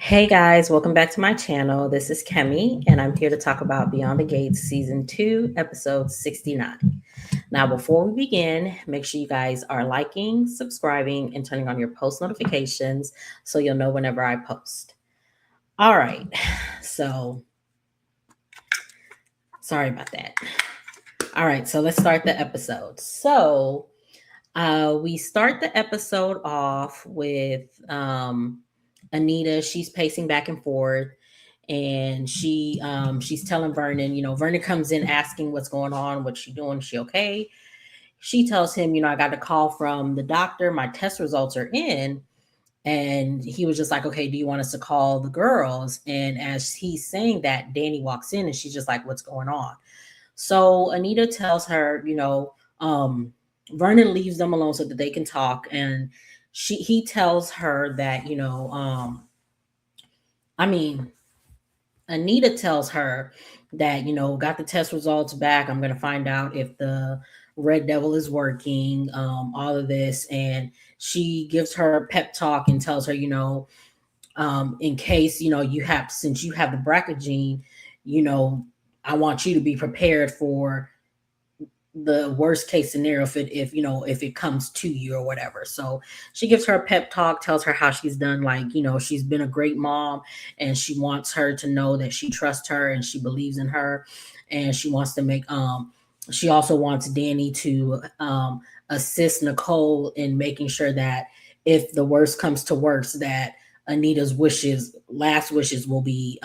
Hey guys, welcome back to my channel. This is Kemi, and I'm here to talk about Beyond the Gates Season 2, Episode 69. Now, before we begin, make sure you guys are liking, subscribing, and turning on your post notifications so you'll know whenever I post. All right, so sorry about that. All right, so let's start the episode. We start the episode off with Anita. She's pacing back and forth, and she's telling Vernon. Vernon comes in asking what's going on, what's she doing, is she okay? She tells him, I got a call from the doctor. My test results are in. And he was just like, okay, do you want us to call the girls? And as he's saying that, Danny walks in and she's just like, what's going on? So Anita tells her, Vernon leaves them alone so that they can talk. And he tells her that, I mean, Anita tells her that, got the test results back. I'm going to find out if the Red Devil is working, all of this. And she gives her a pep talk and tells her, in case, since you have the BRCA gene, I want you to be prepared for the worst case scenario if it comes to you or whatever. So she gives her a pep talk, tells her how she's done, like, she's been a great mom, and she wants her to know that she trusts her and she believes in her, and she wants to make she also wants Danny to assist Nicole in making sure that if the worst comes to worst, that Anita's last wishes will be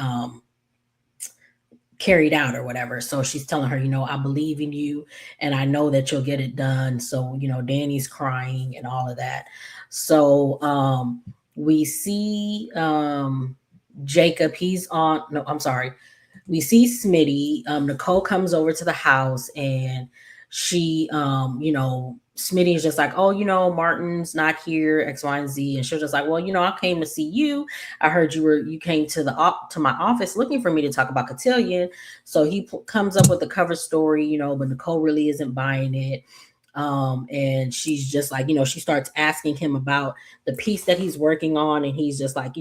carried out or whatever. So she's telling her, I believe in you and I know that you'll get it done. So, Danny's crying and all of that. So we see Jacob, we see Smitty. Nicole comes over to the house, and she Smitty is just like, oh, Martin's not here, X, Y, and Z. And she was just like, well, I came to see you. I heard you came to to my office looking for me to talk about Cotillion. So he comes up with the cover story, but Nicole really isn't buying it. And she's just like, she starts asking him about the piece that he's working on, and he's just like,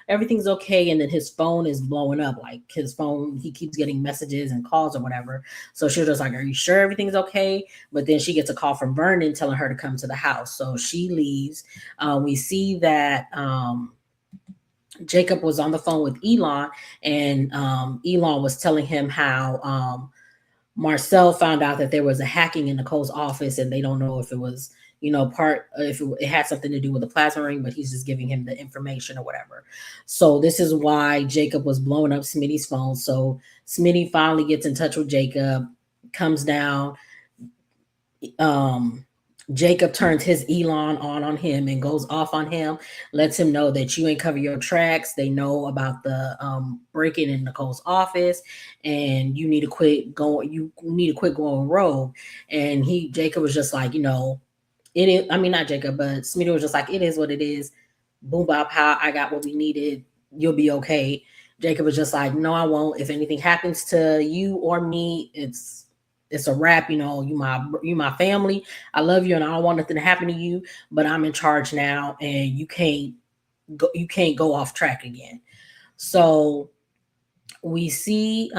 everything's okay. And then his phone is blowing up, like his phone, he keeps getting messages and calls or whatever. So she's just like, are you sure everything's okay? But then she gets a call from Vernon telling her to come to the house. So she leaves. We see that Jacob was on the phone with Elon, and Elon was telling him how Marcel found out that there was a hacking in Nicole's office, and they don't know if it was, if it had something to do with the plasma ring, but he's just giving him the information or whatever. So this is why Jacob was blowing up Smitty's phone. So Smitty finally gets in touch with Jacob, comes down. Jacob turns his Elon on him and goes off on him, lets him know that you ain't cover your tracks. They know about the breaking in Nicole's office, and you need to quit going. You need to quit going rogue. And Jacob was just like, it is. I mean, not Jacob, but Smitty was just like, it is what it is. Boom, bop, how I got what we needed. You'll be okay. Jacob was just like, no, I won't. If anything happens to you or me, it's a wrap. You my family. I love you, and I don't want nothing to happen to you. But I'm in charge now, and you can't go off track again. So we see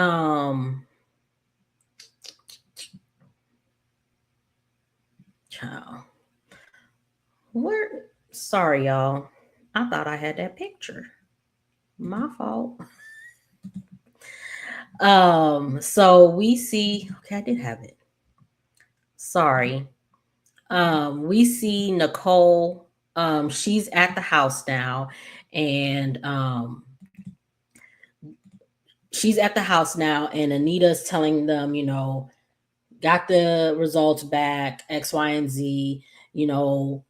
child. Where? Sorry, y'all. I thought I had that picture. My fault. So we see. Okay, I did have it. Sorry. We see Nicole. She's at the house now, and she's at the house now, and Anita's telling them, got the results back, X, Y, and Z. You know,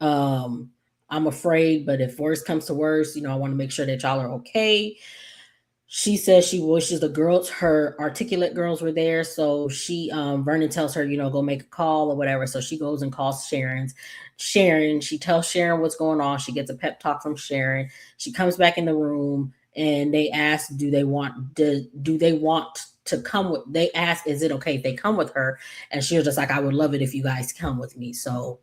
I'm afraid, but if worst comes to worst, I want to make sure that y'all are okay. She says she wishes her articulate girls were there. So Vernon tells her, go make a call or whatever. So she goes and calls Sharon. She tells Sharon what's going on. She gets a pep talk from Sharon. She comes back in the room, and they ask, do they want to come with, they ask, is it okay if they come with her? And she was just like, I would love it if you guys come with me. So,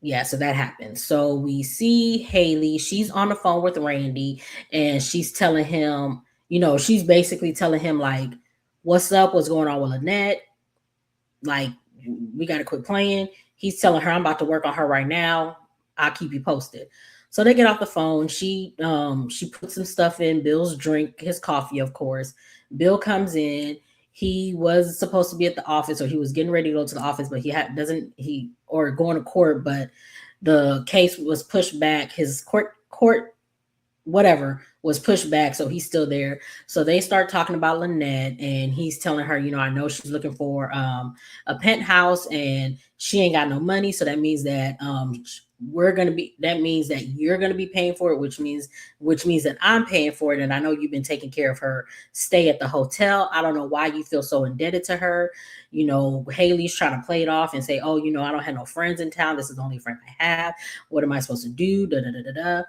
Yeah, so that happens. So we see Hayley, she's on the phone with Randy, and she's telling him, she's basically telling him like, what's up, what's going on with Lynette, like, we got to quit playing. He's telling her, I'm about to work on her right now. I'll keep you posted. So they get off the phone. She puts some stuff in Bill's drink, his coffee, of course. Bill comes in. He was supposed to be at the office, or he was getting ready to go to the office, but doesn't he or going to court, but the case was pushed back. His court whatever was pushed back, so he's still there. So they start talking about Lynette, and he's telling her, I know she's looking for a penthouse, and she ain't got no money, so that means that that means that you're gonna be paying for it, which means that I'm paying for it, and I know you've been taking care of her stay at the hotel. I don't know why you feel so indebted to her. Hayley's trying to play it off and say, oh, I don't have no friends in town, this is the only friend I have, what am I supposed to do, da da da da da.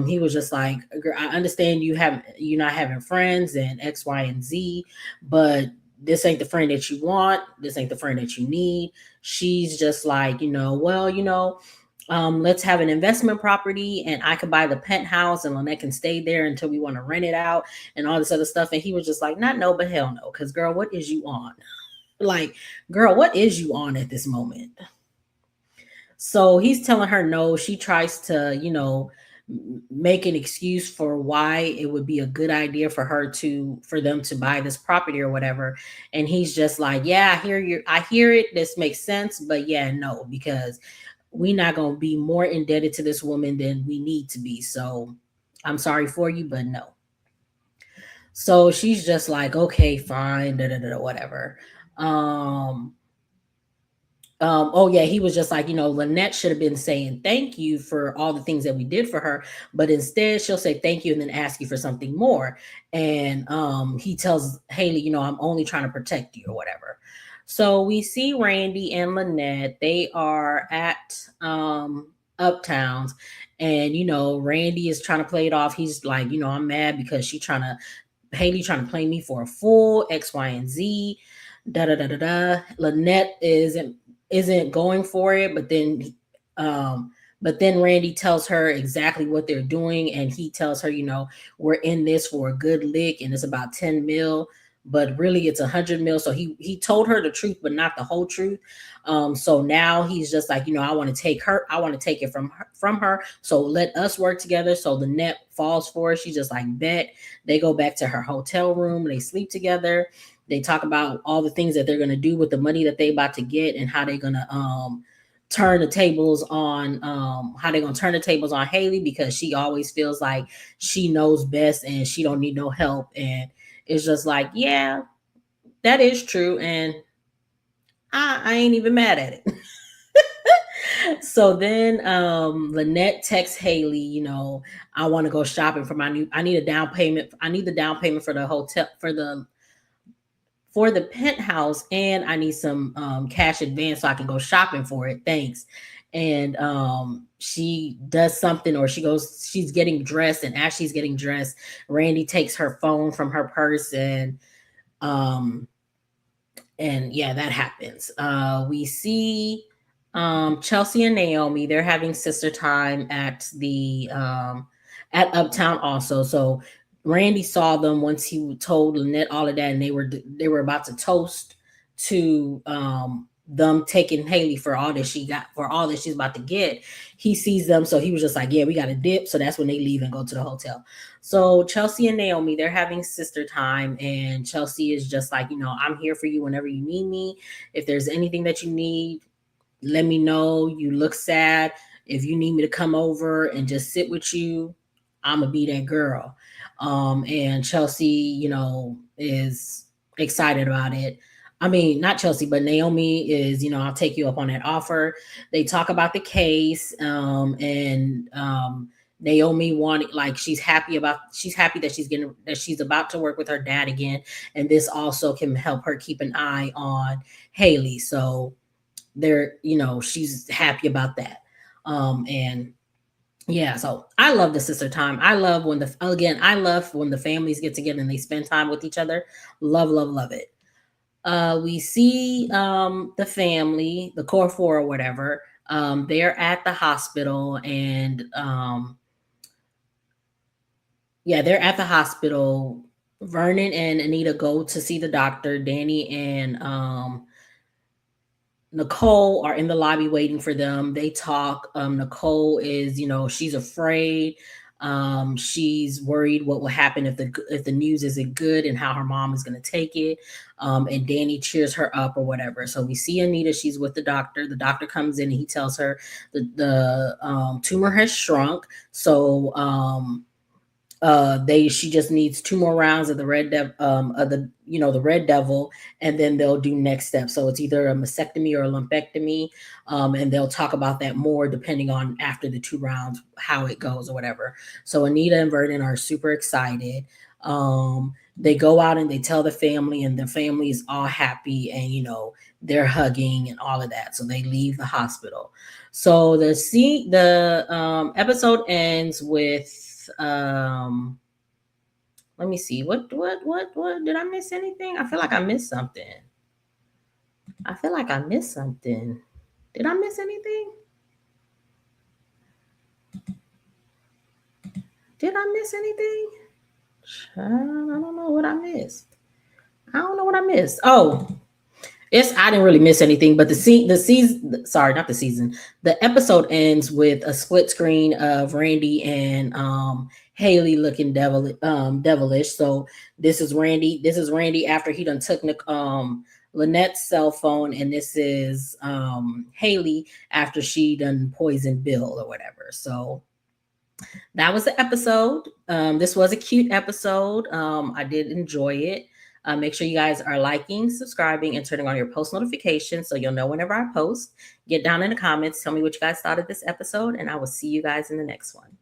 He was just like, I understand you're not having friends and X, Y, and Z, but this ain't the friend that you want. This ain't the friend that you need. She's just like, well, let's have an investment property, and I could buy the penthouse, and Lynette can stay there until we want to rent it out and all this other stuff. And he was just like, not no, but hell no. Cause girl, what is you on? Like, girl, what is you on at this moment? So he's telling her no. She tries to, make an excuse for why it would be a good idea for them to buy this property or whatever. And he's just like, yeah, I hear it. This makes sense, but yeah, no, because we're not gonna be more indebted to this woman than we need to be. So I'm sorry for you, but no. So she's just like, okay, fine, da da da, whatever. Um, oh yeah, he was just like, Lynette should have been saying thank you for all the things that we did for her, but instead she'll say thank you and then ask you for something more. And he tells Hayley, I'm only trying to protect you or whatever. So we see Randy and Lynette. They are at Uptowns, and Randy is trying to play it off. He's like, I'm mad because Hayley trying to play me for a fool, X, Y, and Z. Da da da da da. Lynette isn't going for it, but then Randy tells her exactly what they're doing, and he tells her, we're in this for a good lick, and it's about 10 mil, but really it's 100 mil. So he told her the truth, but not the whole truth. So now he's just like, I want to take it from her. So let us work together. So the net falls for it. She's just like, bet. They go back to her hotel room. They sleep together. They talk about all the things that they're going to do with the money that they about to get, and how they're going to turn the tables on Hayley, because she always feels like she knows best and she don't need no help. And it's just like, yeah, that is true, and I ain't even mad at it. So then Lynette texts Hayley, I want to go shopping for I need a down payment. I need the down payment for the hotel, for the penthouse, and I need some cash advance so I can go shopping for it. Thanks. And she does something, or she's getting dressed, and as she's getting dressed, Randy takes her phone from her purse, um and yeah, that happens. We see Chelsea and Naomi. They're having sister time at Uptown also. So Randy saw them once he told Lynette all of that, and they were about to toast to them taking Hayley for all that she's about to get. He sees them, so he was just like, yeah, we got to dip. So that's when they leave and go to the hotel. So Chelsea and Naomi, they're having sister time, and Chelsea is just like, I'm here for you whenever you need me. If there's anything that you need, let me know. You look sad. If you need me to come over and just sit with you, I'm gonna be that girl. And Chelsea, is excited about it. I mean, not Chelsea, but Naomi is, I'll take you up on that offer. They talk about the case, and Naomi wanted, like, she's happy that she's about to work with her dad again, and this also can help her keep an eye on Hayley. So she's happy about that. And yeah, so I love the sister time. I love when the families get together and they spend time with each other. Love, love, love it. We see the family, the core four or whatever. They're at the hospital, and yeah, they're at the hospital. Vernon and Anita go to see the doctor. Danny and Nicole are in the lobby waiting for them. They talk. Nicole is, she's afraid. She's worried what will happen if the news isn't good and how her mom is going to take it. And Danny cheers her up or whatever. So we see Anita. She's with the doctor. The doctor comes in and he tells her the tumor has shrunk. So they she just needs 2 more rounds of the red devil, and then they'll do next steps. So it's either a mastectomy or a lumpectomy, and they'll talk about that more depending on after the 2 rounds how it goes or whatever. So Anita and Vernon are super excited. They go out and they tell the family, and the family is all happy, and they're hugging and all of that. So they leave the hospital. So the episode ends with let me see. What did I miss anything? I feel like I missed something. Did I miss anything? Did I miss anything? I don't know what I missed. I don't know what I missed. Oh, I didn't really miss anything, but the season, sorry, not the season. The episode ends with a split screen of Randy and Hayley looking devilish. So this is Randy. This is Randy after he done took Lynette's cell phone, and this is Hayley after she done poisoned Bill or whatever. So that was the episode. This was a cute episode. I did enjoy it. Make sure you guys are liking, subscribing, and turning on your post notifications so you'll know whenever I post. Get down in the comments. Tell me what you guys thought of this episode, and I will see you guys in the next one.